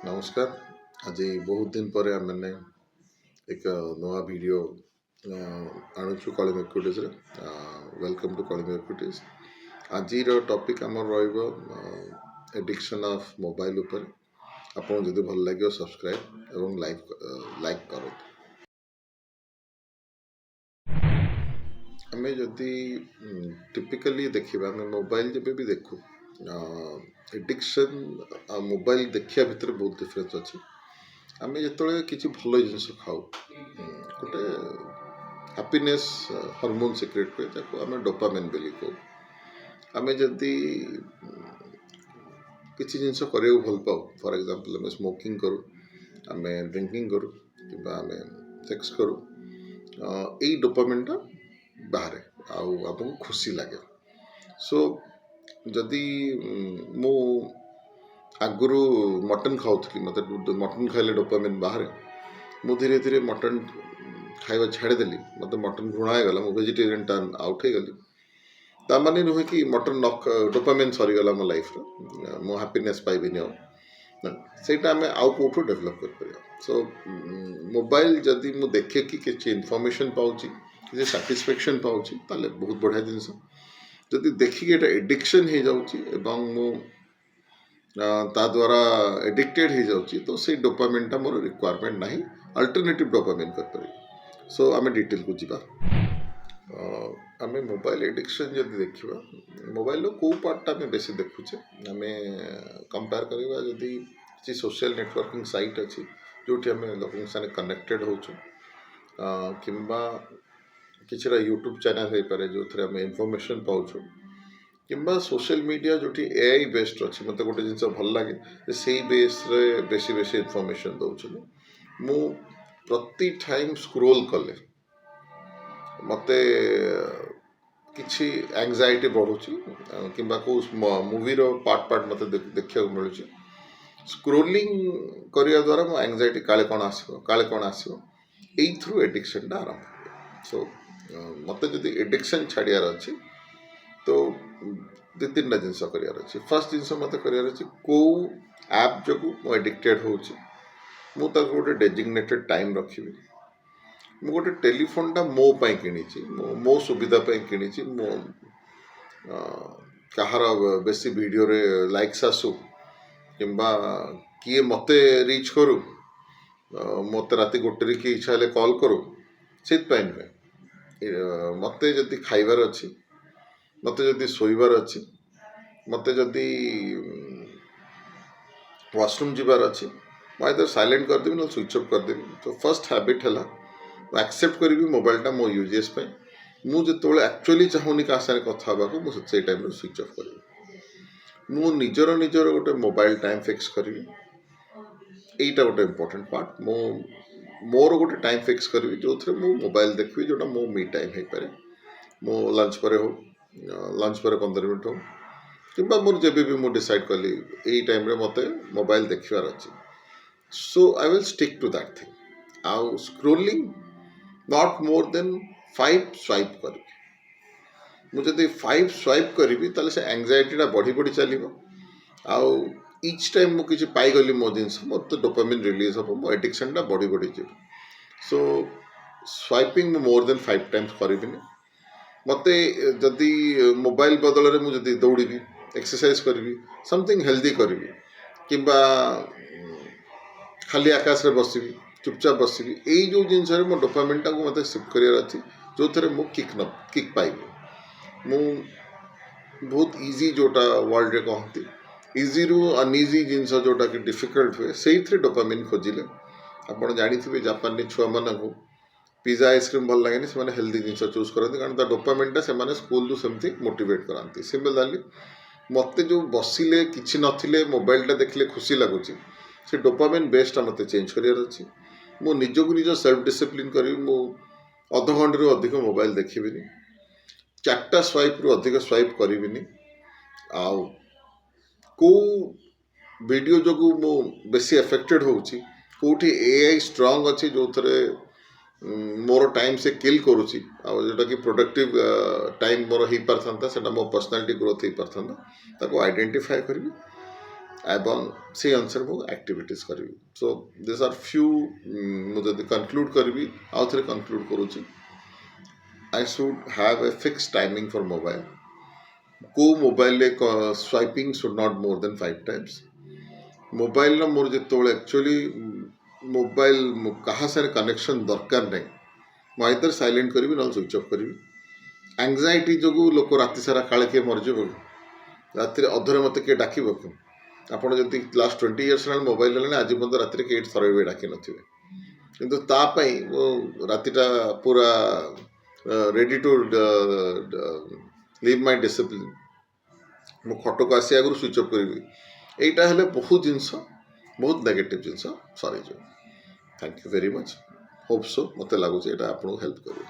नमस्कार। आज बहुत दिन पर आम मैंने एक नवा वीडियो आणुचु Kalinga equities welcome to Kalinga equities. आज टॉपिक आमर एडिक्शन ऑफ मोबाइल उपर आपन जदि भल लगे सब्सक्राइब एवं लाइक करो। आम जदि टिपिकली देखा मोबाइल जब भी देखू एडिक्शन मोबाइल देखा भितर बहुत डिफरेंस अच्छी। आम जो किसी भल जिनस खाऊ गोटे हैप्पीनेस हार्मोन सिक्रेट हुए आम डोपामिन बोली कहू। आम जदि किसी जिनस करा भल पाऊ फॉर एग्जांपल आम स्मोकिंग करूँ आम ड्रिंकिंग करूँ कि आम सेक्स करूँ यही डोपामिन टा बाहर आपको खुशी लगे। सो जदि मु आगुरी मटन खाऊली मत मटन खाइले डोपामिन बाहर मु धीरे धीरे मटन खाଇବା छाड़देली मत मटन घृणा गला मु वेजिटेरियन टर्न आउट हो गली ताने नुहे कि मटन डोपामिन सरीगला मो लाइफ मो हैप्पीनेस पाइबी सेटा आम आउ कौटू डेभलप कर। सो मोबाइल जदि मु देखे कि किसी इनफॉरमेशन पाऊँ किसी सैटिस्फैक्शन पाऊँ ताले बहुत बढ़िया जिनस जदि देखिए एटा एडिक्शन हो जाऊँगी मु ता द्वारा एडिक्टेड हो जाऊँगी तो से डोपामिन टा मोर रिक्वायरमेंट नहीं अल्टरनेटिव डोपामिन कर। सो आम डिटेल को जीवा आम मोबाइल एडिक्शन जब देखा मोबाइल कौ पार्टा आम बेसी देखुचे आम कंपेयर करवा जदि किसी सोशल नेटवर्किंग साइट अच्छी जो आम लोक साथ कनेक्टेड हो किंबा किसी यूट्यूब चैनल हो पारे जो थे आम इनफॉरमेशन पाऊँ किंबा सोशल मीडिया जो एआई बेस्ड अच्छी मत गोटे जिन भल लगे से बेस बेसी बेसी इनफॉरमेशन दौर मु प्रति टाइम स्क्रोल कले मत किसी एंजाइटी बढ़ुची किंबा को मूवी पार्ट पार्ट मत देखा मिलूँ स्क्रोलिंग करने द्वारा मो एंजाइटी काले कौन आसो यही थ्रू एडिक्शन टा आरंभ। सो मत जदि एडिक्शन छाड़ियार अच्छी तो दु तीन टा जिनस करार अच्छे। फर्स्ट जिनस मत करार अच्छे कौ ऐप जो मु एडिक्टेड होता गोटे डेजिग्नेटेड टाइम रखी मु गोटे टेलीफोन टा मो पाई किनी मो सुविधा पाई किनी मो कहार बेसी वीडियो रे लाइक्स आसू किंबा किए मते रीच करू मत राति गोटे किए इच्छा हेले कॉल करू से नुहे मत जदि खाइबार अच्छी मत जदि शोइबार अच्छी मत जदि वाशरूम जीवार अच्छी मुझे साइलेंट करदेवी ना स्विच ऑफ करदेवी। तो फर्स्ट हैबिट है एक्सेप्ट करी मोबाइलटा मो यूजेस पे मुझे एक्चुअली चाहूनी क्या साथ कथा मुझे टाइम स्विच ऑफ करी मु निजर गोटे मोबाइल टाइम फिक्स करी यहीटा गोटे इम्पोर्टेंट पार्ट मो मोर गोटे टाइम फिक्स करी जो थे मु मोबाइल देखी जोटा मो मी टाइम हो पारे मो लंच पर हो लंच पर 15 मिनट हो कि मोर जब भी मुझे डिसाइड कली यही टाइम रे मते मोबाइल देखार अच्छे। So I will stick to that thing आउ scrolling not more than 5 swipe करी मुझे 5 स्वाइप करी ताले से एंजाइटी बढ़ी बढ़ी चलो आउ इच टाइम मुझे पाईगली मो जिनस मोर तो डोपामिन रिलीज हम मो एडिक्शन टा बढ़ी बढ़ी जीव। सो स्वाइपिंग मोर देन 5 टाइम्स करी मत जदि मोबाइल बदल में मुझे दौड़ी एक्सरसाइज करी समथिंग हेल्दी करी किंबा खाली आकाश में बसबी चुपचाप बसबी यही जो जिनस मो डोपामिन टा को मत शिफ्ट करार अच्छी जो थे मु किक पाइबी मु बहुत इजी जोटा वर्ल्ड रे कहती इजी रु अनइजी जिनस जोटा कि डिफिकल्ट हुए से डोपामिन खोजिले आप जानी जापान छुआ मानू पिज्जा आइसक्रीम भल लगे से हेल्दी जिनस चूज करते कारण डोपामिन टा से स्कूल सेमती मोटिवेट कराती। सिमिलारली मत जो बसिले किसी नथिले मोबाइल टा देखले खुशी लगुच से डोपामिन बेसटा मत चेंज करार अच्छी मो निजक निज सेल्फ डिसिप्लिन करी मु अध घंटे रु अधिक मोबाइल देखिबिनी 4टा स्वाइप रु अधिक स्वाइप करिबिनी आउ को वीडियो जो मु बेसी एफेक्टेड होउची कोठी एआई स्ट्रांग अच्छी जो थे मोर टाइम से किल करुच्ची जोटा कि प्रोडक्टिव टाइम मोर हो पारता से मो पर्सनालिटी ग्रोथ हो पारता ताको आइडेंटिफाई करी ଏବଂ ସେଇ ଅନୁସାରେ ମୁଁ ଆକ୍ଟିଭିଟିଜ୍ କରିବି। ସୋ ଦିସ୍ ଆର୍ फ्यू ମୁଁ ଯଦି କନକ୍ଲୁଡ଼ କରିବି ଆଉ ଥରେ କନକ୍ଲୁଡ଼ କରୁଛି I should have a fix timing for mobile को mobile swiping should not more than 5 times mobile more जो एक्चुअली मोबाइल क्या सारे कनेक्शन दरकार नहीं मैं आइदर साइलेंट करी ना स्विच ऑफ करी एंग्जाइटी जो लोक राति सारा काले किए मरज राति अधरे मत किए डाक ଆପଣ ଯଦି ଲାଷ୍ଟ 20 ଇୟର୍ସ ହେଲାଣି ମୋବାଇଲ ହେଲାଣି ଆଜି ପର୍ଯ୍ୟନ୍ତ ରାତିରେ କେହି ଥରେ ବି ଡାକି ନଥିବେ କିନ୍ତୁ ତା ପାଇଁ ମୁଁ ରାତିଟା ପୁରା ready to leave my discipline ମୁଁ ଖଟକୁ ଆସିବା ଆଗରୁ ସୁଇଚ୍ ଅଫ୍ କରିବି ଏଇଟା ହେଲେ ବହୁତ ଜିନିଷ ବହୁତ ନେଗେଟିଭ୍ ଜିନିଷ ସରିଯିବ। Thank you very much hope so ମୋତେ ଲାଗୁଛି ଏଇଟା ଆପଣଙ୍କୁ ହେଲ୍ପ କରିବ।